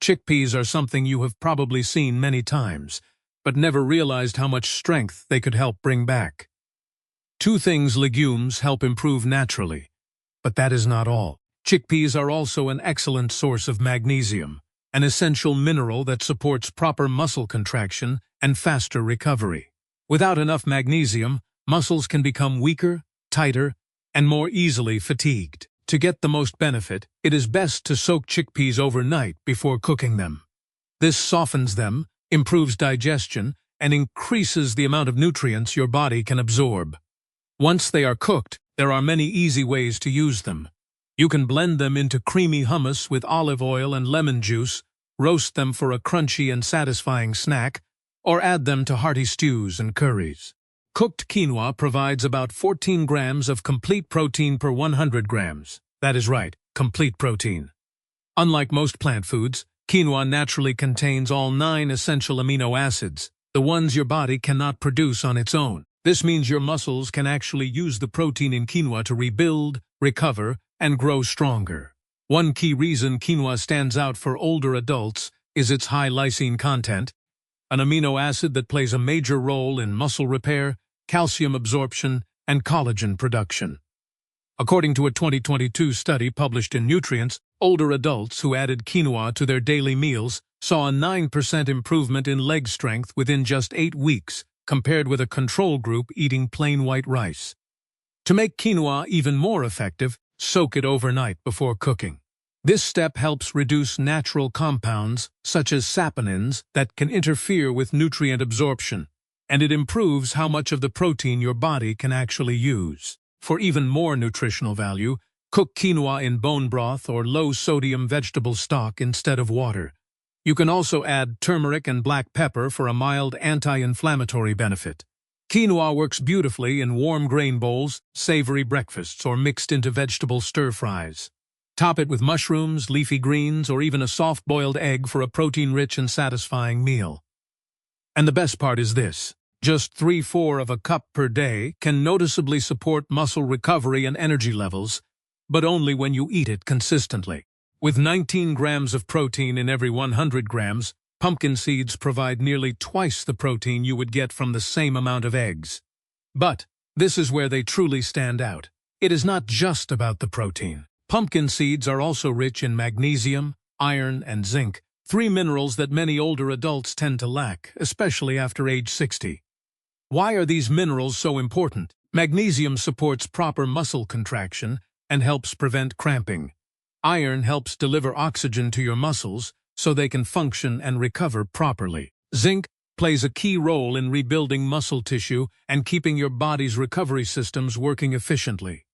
Chickpeas are something you have probably seen many times, but never realized how much strength they could help bring back. Two things legumes help improve naturally, but that is not all. Chickpeas are also an excellent source of magnesium, an essential mineral that supports proper muscle contraction and faster recovery. Without enough magnesium, muscles can become weaker, tighter, and more easily fatigued. To get the most benefit, it is best to soak chickpeas overnight before cooking them. This softens them, improves digestion, and increases the amount of nutrients your body can absorb. Once they are cooked, there are many easy ways to use them. You can blend them into creamy hummus with olive oil and lemon juice, roast them for a crunchy and satisfying snack, or add them to hearty stews and curries. Cooked quinoa provides about 14 grams of complete protein per 100 grams. That is right, complete protein. Unlike most plant foods, quinoa naturally contains all 9 essential amino acids, the ones your body cannot produce on its own. This means your muscles can actually use the protein in quinoa to rebuild, recover, and grow stronger. One key reason quinoa stands out for older adults is its high lysine content, an amino acid that plays a major role in muscle repair, calcium absorption, and collagen production. According to a 2022 study published in Nutrients, older adults who added quinoa to their daily meals saw a 9% improvement in leg strength within just 8 weeks, compared with a control group eating plain white rice. To make quinoa even more effective, soak it overnight before cooking. This step helps reduce natural compounds, such as saponins, that can interfere with nutrient absorption, and it improves how much of the protein your body can actually use. For even more nutritional value, cook quinoa in bone broth or low-sodium vegetable stock instead of water. You can also add turmeric and black pepper for a mild anti-inflammatory benefit. Quinoa works beautifully in warm grain bowls, savory breakfasts, or mixed into vegetable stir-fries. Top it with mushrooms, leafy greens, or even a soft-boiled egg for a protein-rich and satisfying meal. And the best part is this: just 3/4 of a cup per day can noticeably support muscle recovery and energy levels, but only when you eat it consistently. With 19 grams of protein in every 100 grams, pumpkin seeds provide nearly twice the protein you would get from the same amount of eggs. But this is where they truly stand out. It is not just about the protein. Pumpkin seeds are also rich in magnesium, iron, and zinc, 3 minerals that many older adults tend to lack, especially after age 60. Why are these minerals so important? Magnesium supports proper muscle contraction and helps prevent cramping. Iron helps deliver oxygen to your muscles so they can function and recover properly. Zinc plays a key role in rebuilding muscle tissue and keeping your body's recovery systems working efficiently.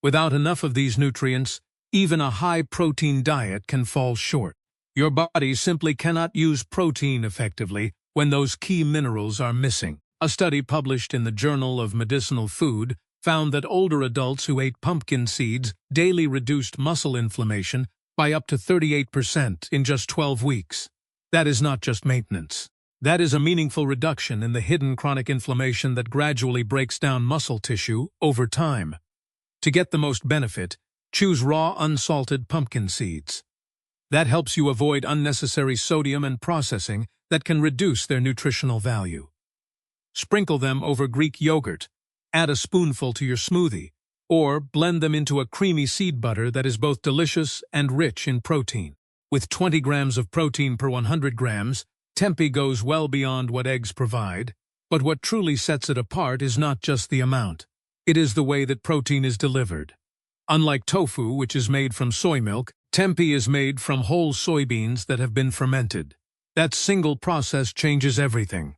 Without enough of these nutrients, even a high-protein diet can fall short. Your body simply cannot use protein effectively when those key minerals are missing. A study published in the Journal of Medicinal Food found that older adults who ate pumpkin seeds daily reduced muscle inflammation by up to 38% in just 12 weeks. That is not just maintenance. That is a meaningful reduction in the hidden chronic inflammation that gradually breaks down muscle tissue over time. To get the most benefit, choose raw, unsalted pumpkin seeds. That helps you avoid unnecessary sodium and processing that can reduce their nutritional value. Sprinkle them over Greek yogurt, add a spoonful to your smoothie, or blend them into a creamy seed butter that is both delicious and rich in protein. With 20 grams of protein per 100 grams, tempeh goes well beyond what eggs provide, but what truly sets it apart is not just the amount. It is the way that protein is delivered. Unlike tofu, which is made from soy milk, tempeh is made from whole soybeans that have been fermented. That single process changes everything.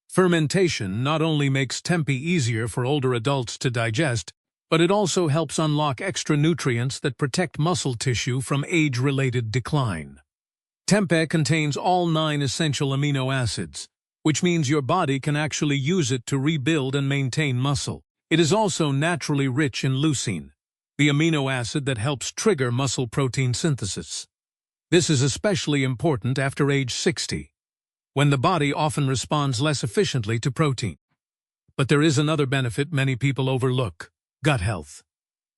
Fermentation not only makes tempeh easier for older adults to digest, but it also helps unlock extra nutrients that protect muscle tissue from age-related decline. Tempeh contains all 9 essential amino acids, which means your body can actually use it to rebuild and maintain muscle. It is also naturally rich in leucine, the amino acid that helps trigger muscle protein synthesis. This is especially important after age 60, when the body often responds less efficiently to protein. But there is another benefit many people overlook: gut health.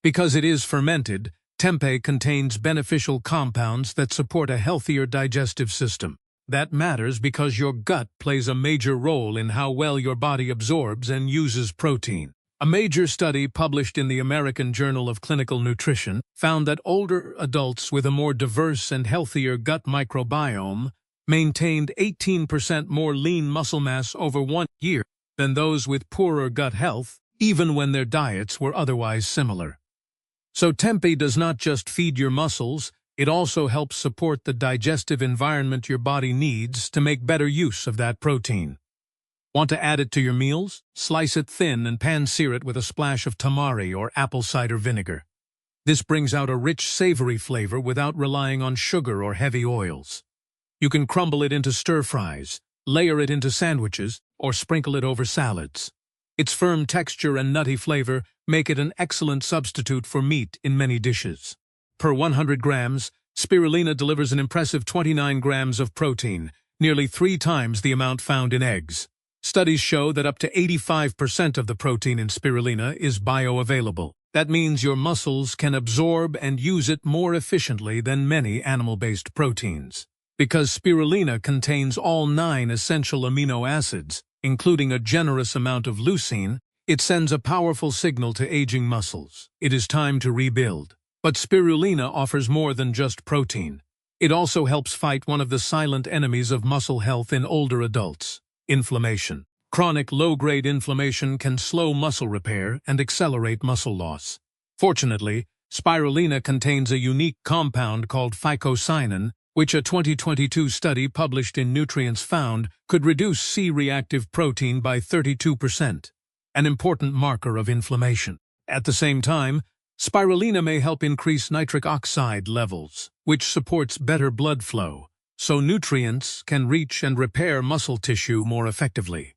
Because it is fermented, Tempeh contains beneficial compounds that support a healthier digestive system. That matters because your gut plays a major role in how well your body absorbs and uses protein. A major study published in the American Journal of Clinical Nutrition found that older adults with a more diverse and healthier gut microbiome maintained 18% more lean muscle mass over 1 year than those with poorer gut health, even when their diets were otherwise similar. So tempeh does not just feed your muscles, it also helps support the digestive environment your body needs to make better use of that protein. Want to add it to your meals? Slice it thin and pan-sear it with a splash of tamari or apple cider vinegar. This brings out a rich, savory flavor without relying on sugar or heavy oils. You can crumble it into stir-fries, layer it into sandwiches, or sprinkle it over salads. Its firm texture and nutty flavor make it an excellent substitute for meat in many dishes. Per 100 grams, spirulina delivers an impressive 29 grams of protein, nearly 3 times the amount found in eggs. Studies show that up to 85% of the protein in spirulina is bioavailable. That means your muscles can absorb and use it more efficiently than many animal-based proteins. Because spirulina contains all 9 essential amino acids, including a generous amount of leucine, it sends a powerful signal to aging muscles. It is time to rebuild. But spirulina offers more than just protein. It also helps fight one of the silent enemies of muscle health in older adults: inflammation. Chronic low-grade inflammation can slow muscle repair and accelerate muscle loss. Fortunately, spirulina contains a unique compound called phycocyanin, which a 2022 study published in Nutrients found could reduce C-reactive protein by 32%, an important marker of inflammation. At the same time, spirulina may help increase nitric oxide levels, which supports better blood flow, so nutrients can reach and repair muscle tissue more effectively.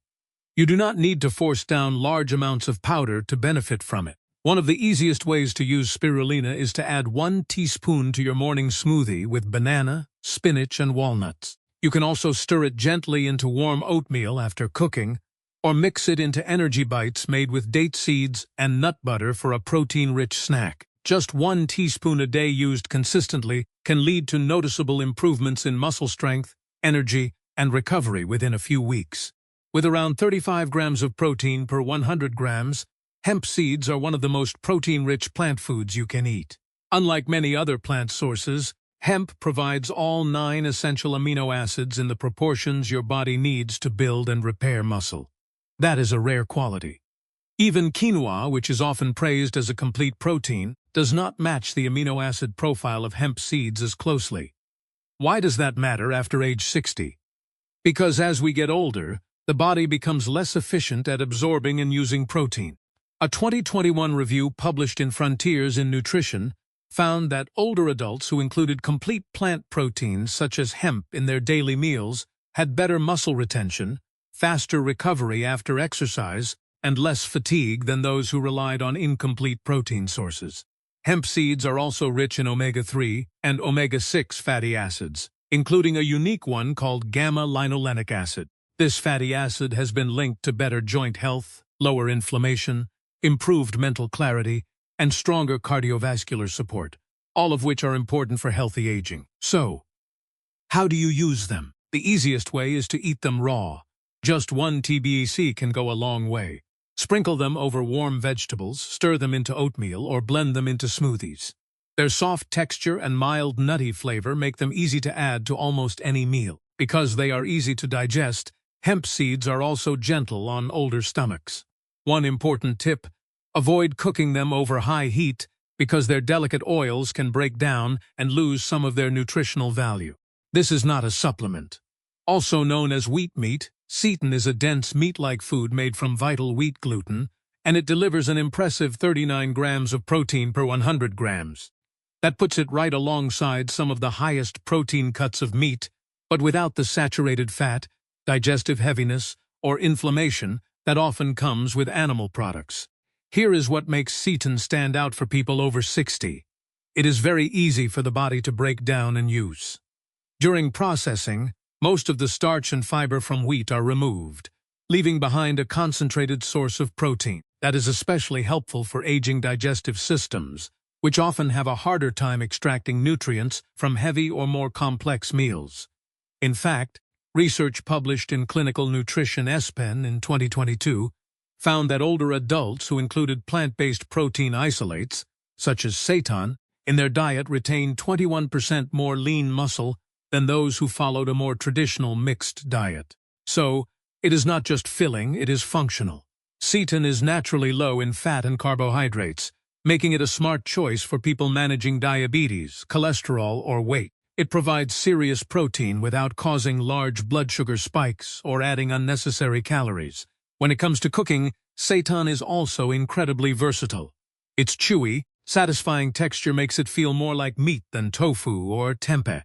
You do not need to force down large amounts of powder to benefit from it. One of the easiest ways to use spirulina is to add 1 teaspoon to your morning smoothie with banana, spinach, and walnuts. You can also stir it gently into warm oatmeal after cooking, or mix it into energy bites made with date seeds and nut butter for a protein-rich snack. Just 1 teaspoon a day used consistently can lead to noticeable improvements in muscle strength, energy, and recovery within a few weeks. With around 35 grams of protein per 100 grams, hemp seeds are one of the most protein-rich plant foods you can eat. Unlike many other plant sources, hemp provides all 9 essential amino acids in the proportions your body needs to build and repair muscle. That is a rare quality. Even quinoa, which is often praised as a complete protein, does not match the amino acid profile of hemp seeds as closely. Why does that matter after age 60? Because as we get older, the body becomes less efficient at absorbing and using protein. A 2021 review published in Frontiers in Nutrition found that older adults who included complete plant proteins such as hemp in their daily meals had better muscle retention, faster recovery after exercise, and less fatigue than those who relied on incomplete protein sources. Hemp seeds are also rich in omega-3 and omega-6 fatty acids, including a unique one called gamma-linolenic acid. This fatty acid has been linked to better joint health, lower inflammation, improved mental clarity, and stronger cardiovascular support, all of which are important for healthy aging. So, how do you use them? The easiest way is to eat them raw. Just 1 TBEC can go a long way. Sprinkle them over warm vegetables, stir them into oatmeal, or blend them into smoothies. Their soft texture and mild nutty flavor make them easy to add to almost any meal. Because they are easy to digest, hemp seeds are also gentle on older stomachs. One important tip: avoid cooking them over high heat because their delicate oils can break down and lose some of their nutritional value. This is not a supplement. Also known as wheat meat, seitan is a dense meat-like food made from vital wheat gluten, and it delivers an impressive 39 grams of protein per 100 grams. That puts it right alongside some of the highest protein cuts of meat, but without the saturated fat, digestive heaviness, or inflammation that often comes with animal products. Here is what makes seitan stand out for people over 60. It is very easy for the body to break down and use. During processing, most of the starch and fiber from wheat are removed, leaving behind a concentrated source of protein. That is especially helpful for aging digestive systems, which often have a harder time extracting nutrients from heavy or more complex meals. In fact, research published in Clinical Nutrition ESPEN in 2022 found that older adults who included plant-based protein isolates, such as seitan, in their diet retained 21% more lean muscle than those who followed a more traditional mixed diet. So, it is not just filling, it is functional. Seitan is naturally low in fat and carbohydrates, making it a smart choice for people managing diabetes, cholesterol, or weight. It provides serious protein without causing large blood sugar spikes or adding unnecessary calories. When it comes to cooking, seitan is also incredibly versatile. Its chewy, satisfying texture makes it feel more like meat than tofu or tempeh.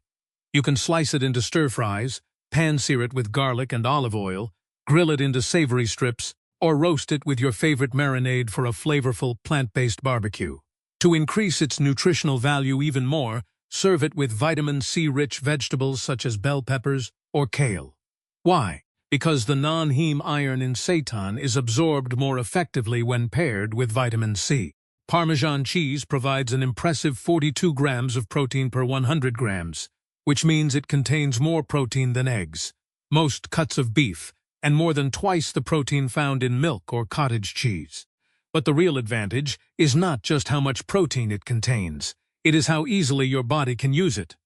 You can slice it into stir-fries, pan-sear it with garlic and olive oil, grill it into savory strips, or roast it with your favorite marinade for a flavorful plant-based barbecue. To increase its nutritional value even more, serve it with vitamin C-rich vegetables such as bell peppers or kale. Why? Because the non-heme iron in seitan is absorbed more effectively when paired with vitamin C. Parmesan cheese provides an impressive 42 grams of protein per 100 grams, which means it contains more protein than eggs, most cuts of beef, and more than twice the protein found in milk or cottage cheese. But the real advantage is not just how much protein it contains, it is how easily your body can use it.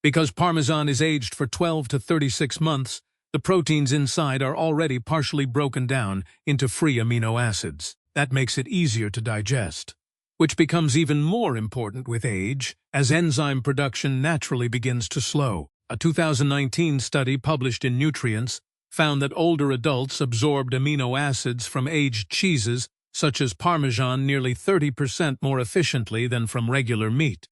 Because Parmesan is aged for 12 to 36 months, the proteins inside are already partially broken down into free amino acids. That makes it easier to digest, which becomes even more important with age, as enzyme production naturally begins to slow. A 2019 study published in Nutrients found that older adults absorbed amino acids from aged cheeses, such as Parmesan, nearly 30% more efficiently than from regular meat.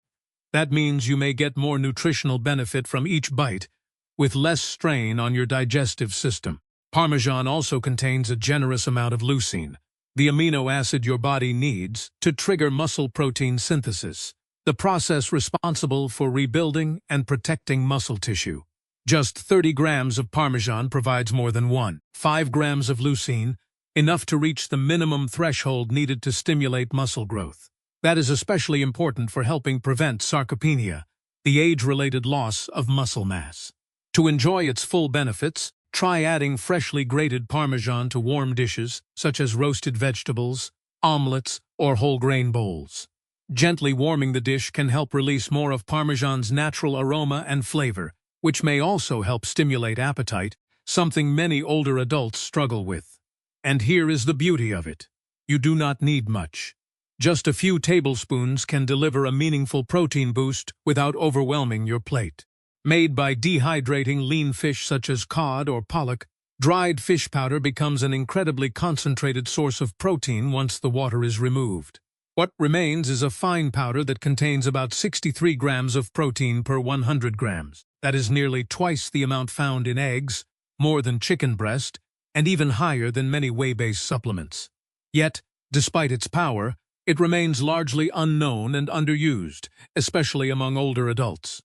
That means you may get more nutritional benefit from each bite, with less strain on your digestive system. Parmesan also contains a generous amount of leucine, the amino acid your body needs to trigger muscle protein synthesis, the process responsible for rebuilding and protecting muscle tissue. Just 30 grams of Parmesan provides more than 1.5 grams of leucine, enough to reach the minimum threshold needed to stimulate muscle growth. That is especially important for helping prevent sarcopenia, the age-related loss of muscle mass. To enjoy its full benefits, try adding freshly grated Parmesan to warm dishes, such as roasted vegetables, omelets, or whole grain bowls. Gently warming the dish can help release more of Parmesan's natural aroma and flavor, which may also help stimulate appetite, something many older adults struggle with. And here is the beauty of it. You do not need much. Just a few tablespoons can deliver a meaningful protein boost without overwhelming your plate. Made by dehydrating lean fish such as cod or pollock, dried fish powder becomes an incredibly concentrated source of protein once the water is removed. What remains is a fine powder that contains about 63 grams of protein per 100 grams. That is nearly twice the amount found in eggs, more than chicken breast, and even higher than many whey-based supplements. Yet, despite its power, it remains largely unknown and underused, especially among older adults.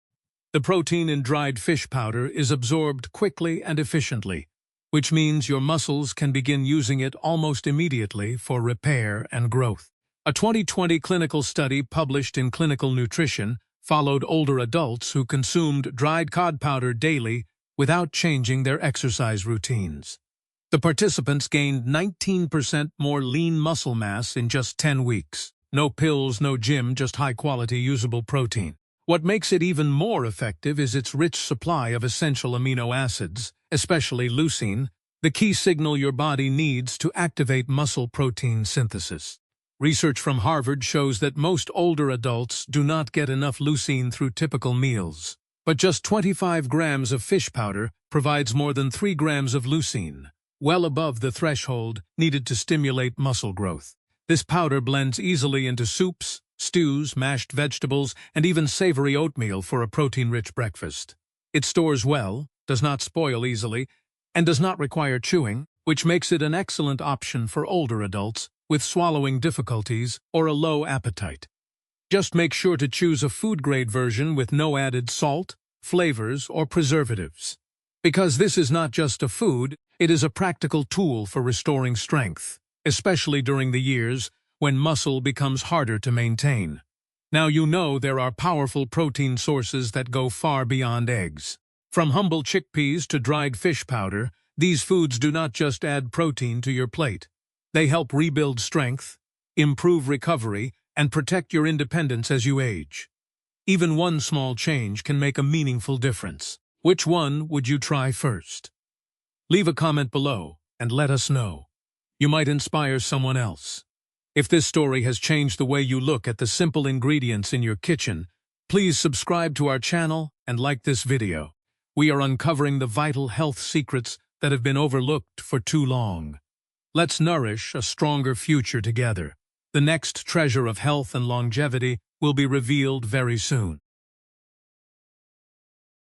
The protein in dried fish powder is absorbed quickly and efficiently, which means your muscles can begin using it almost immediately for repair and growth. A 2020 clinical study published in Clinical Nutrition followed older adults who consumed dried cod powder daily without changing their exercise routines. The participants gained 19% more lean muscle mass in just 10 weeks. No pills, no gym, just high-quality usable protein. What makes it even more effective is its rich supply of essential amino acids, especially leucine, the key signal your body needs to activate muscle protein synthesis. Research from Harvard shows that most older adults do not get enough leucine through typical meals. But just 25 grams of fish powder provides more than 3 grams of leucine, well above the threshold needed to stimulate muscle growth. This powder blends easily into soups, stews, mashed vegetables, and even savory oatmeal for a protein-rich breakfast. It stores well, does not spoil easily, and does not require chewing, which makes it an excellent option for older adults with swallowing difficulties or a low appetite. Just make sure to choose a food-grade version with no added salt, flavors, or preservatives. Because this is not just a food, it is a practical tool for restoring strength, especially during the years when muscle becomes harder to maintain. Now you know there are powerful protein sources that go far beyond eggs. From humble chickpeas to dried fish powder, these foods do not just add protein to your plate. They help rebuild strength, improve recovery, and protect your independence as you age. Even one small change can make a meaningful difference. Which one would you try first? Leave a comment below and let us know. You might inspire someone else. If this story has changed the way you look at the simple ingredients in your kitchen, please subscribe to our channel and like this video. We are uncovering the vital health secrets that have been overlooked for too long. Let's nourish a stronger future together. The next treasure of health and longevity will be revealed very soon.